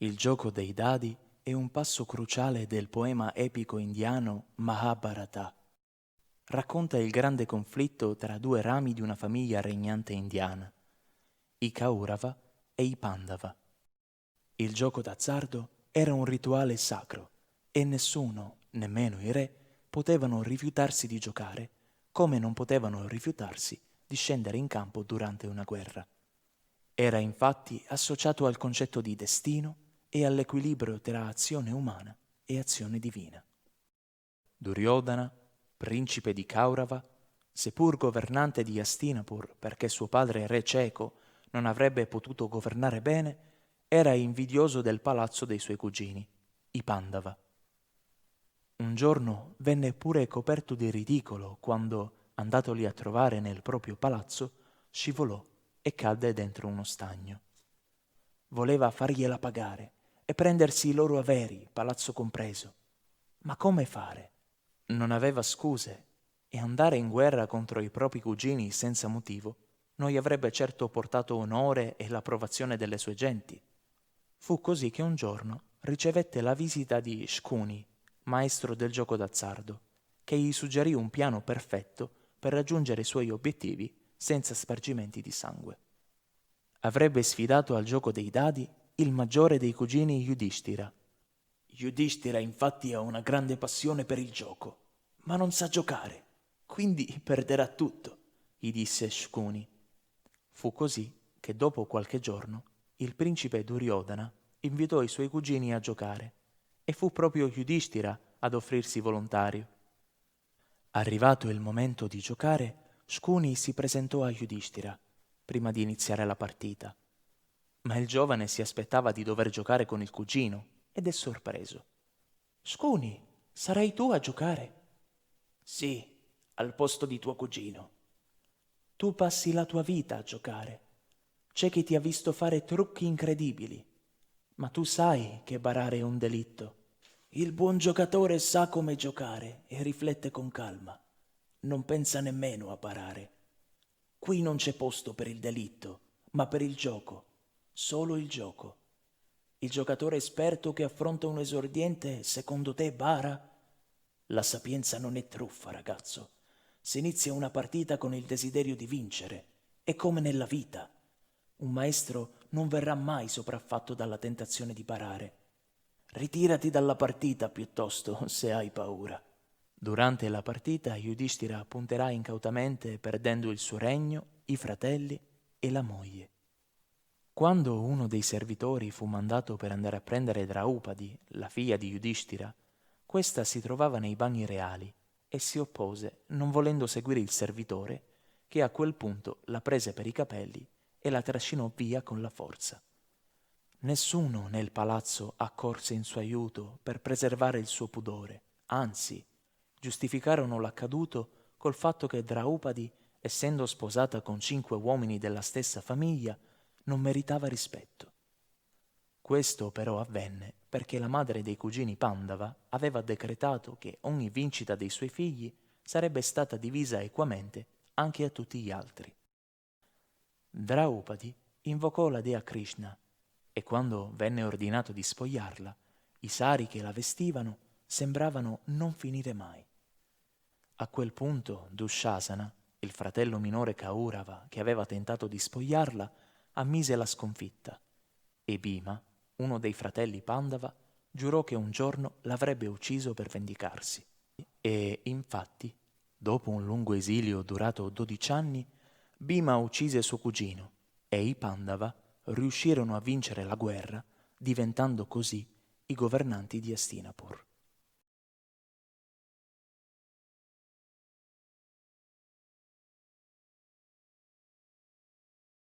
Il gioco dei dadi è un passo cruciale del poema epico indiano Mahabharata. Racconta il grande conflitto tra due rami di una famiglia regnante indiana, i Kaurava e i Pandava. Il gioco d'azzardo era un rituale sacro e nessuno, nemmeno i re, potevano rifiutarsi di giocare, come non potevano rifiutarsi di scendere in campo durante una guerra. Era infatti associato al concetto di destino e all'equilibrio tra azione umana e azione divina. Duryodhana, principe di Kaurava, seppur governante di Hastinapur perché suo padre re cieco non avrebbe potuto governare bene, era invidioso del palazzo dei suoi cugini, i Pandava. Un giorno venne pure coperto di ridicolo quando, andatoli a trovare nel proprio palazzo, scivolò e cadde dentro uno stagno. Voleva fargliela pagare e prendersi i loro averi, palazzo compreso. Ma come fare? Non aveva scuse e andare in guerra contro i propri cugini senza motivo non gli avrebbe certo portato onore e l'approvazione delle sue genti. Fu così che un giorno ricevette la visita di Shkuni, maestro del gioco d'azzardo, che gli suggerì un piano perfetto per raggiungere i suoi obiettivi senza spargimenti di sangue. Avrebbe sfidato al gioco dei dadi il maggiore dei cugini Yudhishthira. Yudhishthira infatti ha una grande passione per il gioco, ma non sa giocare, quindi perderà tutto, gli disse Shkuni. Fu così che dopo qualche giorno il principe Duryodhana invitò i suoi cugini a giocare e fu proprio Yudhishthira ad offrirsi volontario. Arrivato il momento di giocare, Shkuni si presentò a Yudhishthira prima di iniziare la partita. Ma il giovane si aspettava di dover giocare con il cugino ed è sorpreso. Shkuni, sarai tu a giocare? Sì, al posto di tuo cugino. Tu passi la tua vita a giocare. C'è chi ti ha visto fare trucchi incredibili, ma tu sai che barare è un delitto. Il buon giocatore sa come giocare e riflette con calma. Non pensa nemmeno a barare. Qui non c'è posto per il delitto, ma per il gioco. Solo il gioco. Il giocatore esperto che affronta un esordiente, secondo te, bara? La sapienza non è truffa, ragazzo. Si inizia una partita con il desiderio di vincere. È come nella vita. Un maestro non verrà mai sopraffatto dalla tentazione di barare. Ritirati dalla partita piuttosto, se hai paura. Durante la partita Yudhishthira punterà incautamente perdendo il suo regno, i fratelli e la moglie. Quando uno dei servitori fu mandato per andare a prendere Draupadi, la figlia di Yudhishthira, questa si trovava nei bagni reali e si oppose, non volendo seguire il servitore, che a quel punto la prese per i capelli e la trascinò via con la forza. Nessuno nel palazzo accorse in suo aiuto per preservare il suo pudore, anzi, giustificarono l'accaduto col fatto che Draupadi, essendo sposata con 5 uomini della stessa famiglia, non meritava rispetto. Questo però avvenne perché la madre dei cugini Pandava aveva decretato che ogni vincita dei suoi figli sarebbe stata divisa equamente anche a tutti gli altri. Draupadi invocò la dea Krishna e quando venne ordinato di spogliarla, i sari che la vestivano sembravano non finire mai. A quel punto Dushasana, il fratello minore Kaurava che aveva tentato di spogliarla, ammise la sconfitta e Bhima, uno dei fratelli Pandava, giurò che un giorno l'avrebbe ucciso per vendicarsi. E infatti, dopo un lungo esilio durato 12 anni, Bhima uccise suo cugino e i Pandava riuscirono a vincere la guerra, diventando così i governanti di Hastinapur.